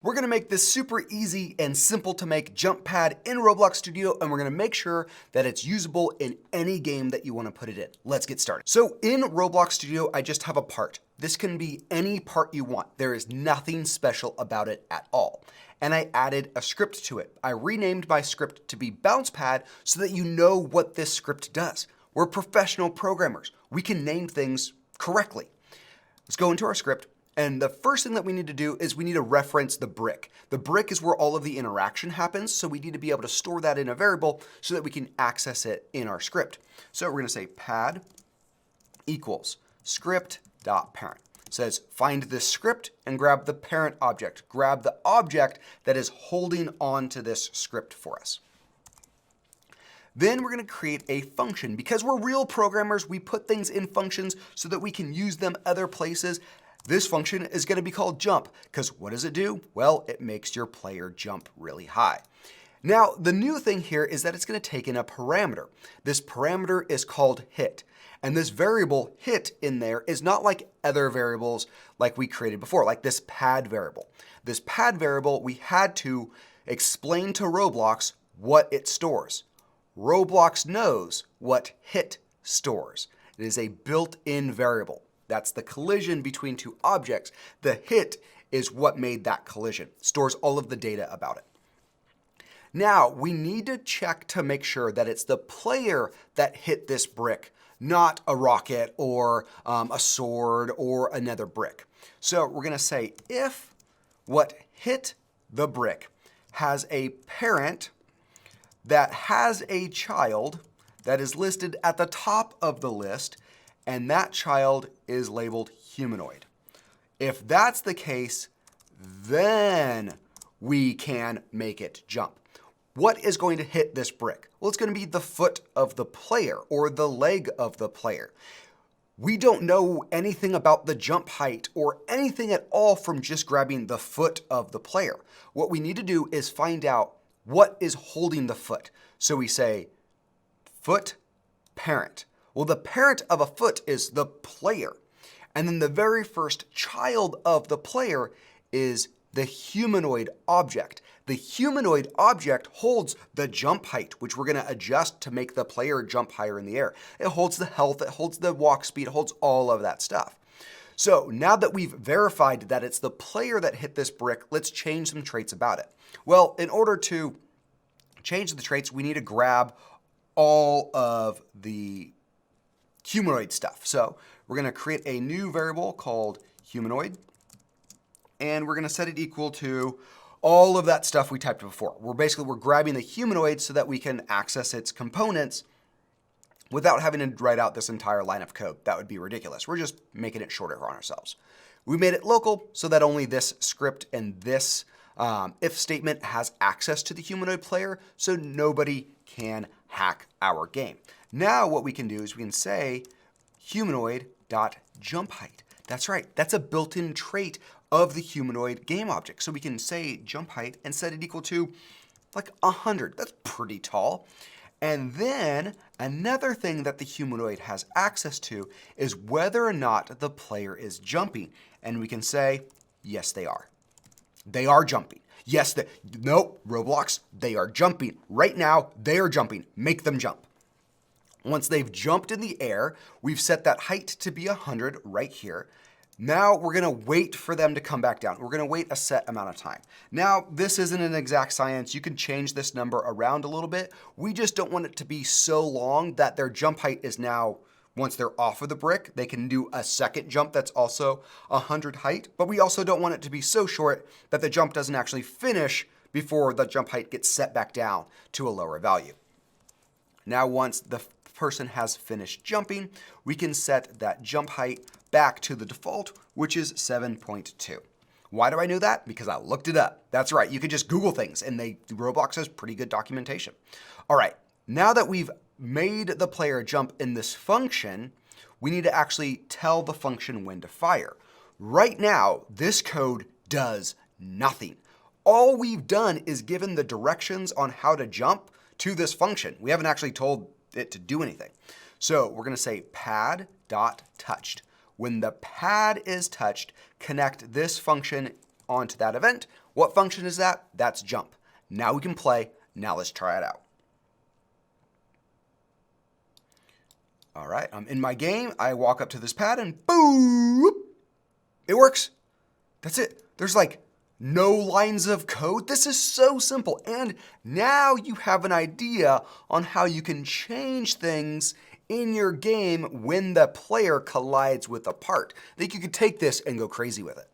We're gonna make this super easy and simple to make jump pad in Roblox Studio, and we're gonna make sure that it's usable in any game that you wanna put it in. Let's get started. So in Roblox Studio, I just have a part. This can be any part you want. There is nothing special about it at all. And I added a script to it. I renamed my script to be bounce pad so that you know what this script does. We're professional programmers. We can name things correctly. Let's go into our script. And the first thing that we need to do is we need to reference the brick. The brick is where all of the interaction happens, so we need to be able to store that in a variable so that we can access it in our script. So we're gonna say pad equals script.parent. It says find this script and grab the parent object. Grab the object that is holding on to this script for us. Then we're gonna create a function. Because we're real programmers, we put things in functions so that we can use them other places. This function is going to be called jump, because what does it do? Well, it makes your player jump really high. Now, the new thing here is that it's going to take in a parameter. This parameter is called hit. And this variable hit in there is not like other variables like we created before, like this pad variable. This pad variable, we had to explain to Roblox what it stores. Roblox knows what hit stores. It is a built-in variable. That's the collision between two objects. The hit is what made that collision. Stores all of the data about it. Now, we need to check to make sure that it's the player that hit this brick, not a rocket or a sword or another brick. So we're gonna say if what hit the brick has a parent that has a child that is listed at the top of the list, and that child is labeled humanoid. If that's the case, then we can make it jump. What is going to hit this brick? Well, it's going to be the foot of the player or the leg of the player. We don't know anything about the jump height or anything at all from just grabbing the foot of the player. What we need to do is find out what is holding the foot. So we say foot parent. Well, the parent of a foot is the player. And then the very first child of the player is the humanoid object. The humanoid object holds the jump height, which we're gonna adjust to make the player jump higher in the air. It holds the health, it holds the walk speed, it holds all of that stuff. So now that we've verified that it's the player that hit this brick, let's change some traits about it. Well, in order to change the traits, we need to grab all of the humanoid stuff. So we're going to create a new variable called humanoid, and we're going to set it equal to all of that stuff we typed before. We're grabbing the humanoid so that we can access its components without having to write out this entire line of code. That would be ridiculous. We're just making it shorter on ourselves. We made it local so that only this script and this if statement has access to the humanoid player, so nobody can hack our game. Now what we can do is we can say humanoid.jumpHeight. That's right, that's a built-in trait of the humanoid game object. So we can say jump height and set it equal to like 100. That's pretty tall. And then another thing that the humanoid has access to is whether or not the player is jumping. And we can say, yes, they are. They are jumping. Yes, no, Roblox, they are jumping. Right now, they are jumping. Make them jump. Once they've jumped in the air, we've set that height to be 100 right here. Now we're gonna wait for them to come back down. We're gonna wait a set amount of time. Now, this isn't an exact science. You can change this number around a little bit. We just don't want it to be so long that their jump height is now, once they're off of the brick, they can do a second jump that's also 100 height. But we also don't want it to be so short that the jump doesn't actually finish before the jump height gets set back down to a lower value. Now, once the person has finished jumping, we can set that jump height back to the default, which is 7.2. Why do I know that? Because I looked it up. That's right, you could just Google things and Roblox has pretty good documentation. All right, now that we've made the player jump in this function, we need to actually tell the function when to fire. Right now, this code does nothing. All we've done is given the directions on how to jump to this function. We haven't actually told it to do anything. So we're gonna say pad.touched. When the pad is touched, connect this function onto that event, What function is that? That's jump. Now we can play. Now let's try it out. All right, I'm in my game. I walk up to this pad and boop, it works. That's it. There's like no lines of code. This is so simple. And now you have an idea on how you can change things in your game when the player collides with a part. I think you could take this and go crazy with it.